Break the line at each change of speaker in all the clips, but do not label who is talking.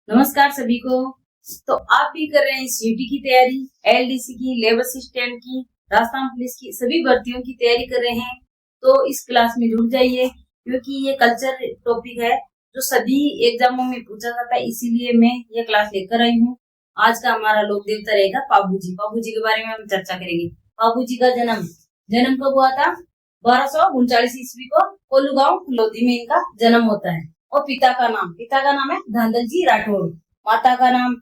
नमस्कार सभी को। तो आप भी कर रहे हैं सीयूटी की तैयारी, एलडीसी की, लेबर असिस्टेंट की, राजस्थान पुलिस की, सभी भर्तियों की तैयारी कर रहे हैं तो इस क्लास में जुड़ जाइए, क्योंकि ये कल्चर टॉपिक है जो सभी एग्जामों में पूछा जाता है। इसीलिए मैं ये क्लास लेकर आई हूँ। आज का हमारा लोक देवता रहेगा पाबू जी। पाबू जी के बारे में हम चर्चा करेंगे। पाबू जी का जन्म कब हुआ था? 1239 ईस्वी को कोल्लू गाँव लोधी में इनका जन्म होता है। और पिता का नाम है धांधल जी राठौड़। माता का नाम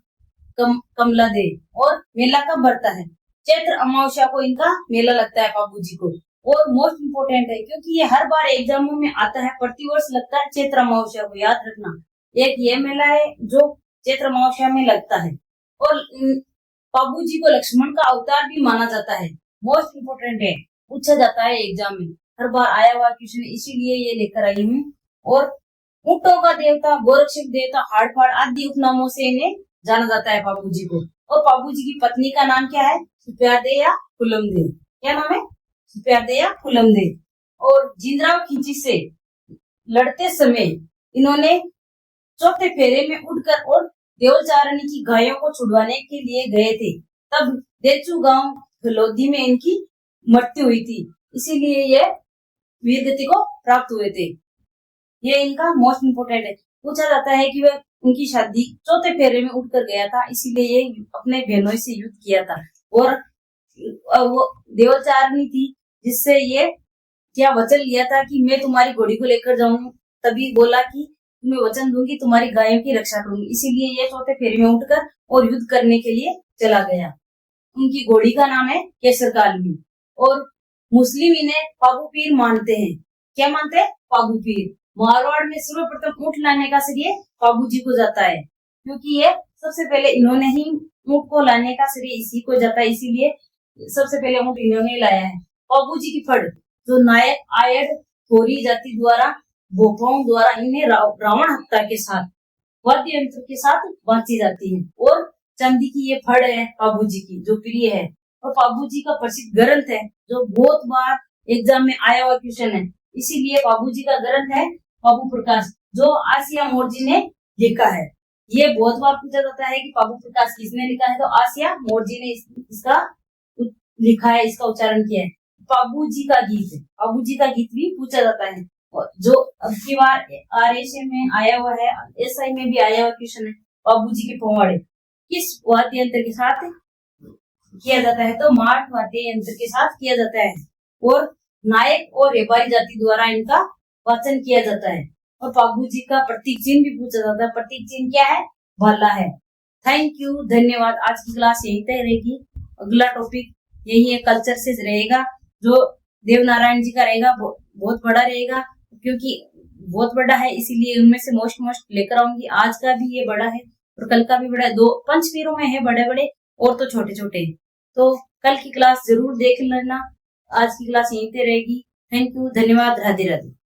कमला दे। और मेला कब बढ़ता है? चैत्र अमावस्या को इनका मेला लगता है पाबू जी को। और मोस्ट इम्पोर्टेंट है क्योंकि ये हर बार एग्जामों में आता है, प्रतिवर्ष लगता है चैत्र अमावस्या को, याद रखना। एक ये मेला है जो चैत्र अमावस्या में लगता है। और पाबू जी को लक्ष्मण का अवतार भी माना जाता है। मोस्ट इम्पोर्टेंट है, पूछा जाता है एग्जाम में, हर बार आया हुआ क्वेश्चन, इसीलिए ये लेकर आई हूँ। और ऊंटों का देवता, गोरक्षक देवता, हाड़फाड़ आदि उपनामों से इन्हें जाना जाता है पाबू जी को। और पाबू जी की पत्नी का नाम क्या है? सुप्यादे या फुलमदे। क्या नाम है? सुप्यादे या फुलमदे। और जिंदराव खिंची से लड़ते समय इन्होंने चौथे फेरे में उड़कर और देवलचारणी की गायों को छुड़वाने के लिए गए थे। तब देचू गांव लोधी में इनकी मृत्यु हुई थी, इसीलिए ये वीरगति को प्राप्त हुए थे। ये इनका मोस्ट इम्पोर्टेंट है। पूछा जाता है कि वह उनकी शादी चौथे फेरे में उठकर गया था, इसीलिए ये अपने बहनों से युद्ध किया था। और वो देवचारणी थी, जिससे ये क्या वचन लिया था कि मैं तुम्हारी घोड़ी को लेकर जाऊंगी, तभी बोला कि तुम्हें वचन दूंगी, तुम्हारी गायों की रक्षा करूंगी। इसीलिए ये चौथे फेरे में उठकर और युद्ध करने के लिए चला गया। उनकी घोड़ी का नाम है केसर कालमी। और मुस्लिम इन्हें पाबू पीर मानते हैं। क्या मानते हैं? पाबू पीर। मारवाड़ में सर्वप्रथम ऊंट लाने का श्रेय पाबू जी को जाता है, क्योंकि ये सबसे पहले इन्होंने ही ऊंट को लाने का श्रेय इसी को जाता है, इसीलिए सबसे पहले ऊंट इन्होंने लाया है। पाबू जी की फड़ जो नायक आयड थोरी जाति द्वारा भोपाओं द्वारा इन्हें रावण हत्या के साथ वाद्य यंत्र के साथ बांधी जाती है। और चांदी की ये फड़ है पाबू जी की, जो प्रिय है। और पाबू जी का प्रसिद्ध ग्रंथ है जो बहुत बार एग्जाम में आया हुआ क्वेश्चन है, इसीलिए पाबू जी का ग्रंथ है पाबू प्रकाश, जो आसिया मोर्जी ने लिखा है। ये बहुत बार पूछा जाता है कि पाबू प्रकाश किसने लिखा है, तो आसिया मोर्जी ने इसका लिखा है, इसका उच्चारण किया है। पाबू जी का गीत है, पाबू जी का गीत भी पूछा जाता है। जो अब की बार आरएसए में आया हुआ है, एसआई में भी आया हुआ क्वेश्चन है, पाबू जी के पौवाड़े किस वाद्य यंत्र के साथ किया जाता है, तो माठ वाद्य यंत्र के साथ किया जाता है। और नायक और व्यापारी जाति द्वारा इनका वाचन किया जाता है। और पाबू जी का प्रतीक चिन्ह भी पूछा जाता है। प्रतीक चिन्ह क्या है? भाला है। थैंक यू, धन्यवाद। आज की क्लास यहीं तक रहेगी। अगला टॉपिक यही है, कल्चर से रहेगा, जो देवनारायण जी का रहेगा, बहुत बड़ा रहेगा, क्योंकि बहुत बड़ा है, इसीलिए उनमें से मोस्ट लेकर आऊंगी। आज का भी ये बड़ा है और कल का भी बड़ा है। दो पंचवीरों में है बड़े बड़े और तो छोटे छोटे। तो कल की क्लास जरूर देख लेना। आज की क्लास यहीं पे रहेगी। थैंक यू, धन्यवाद, राधे राधे।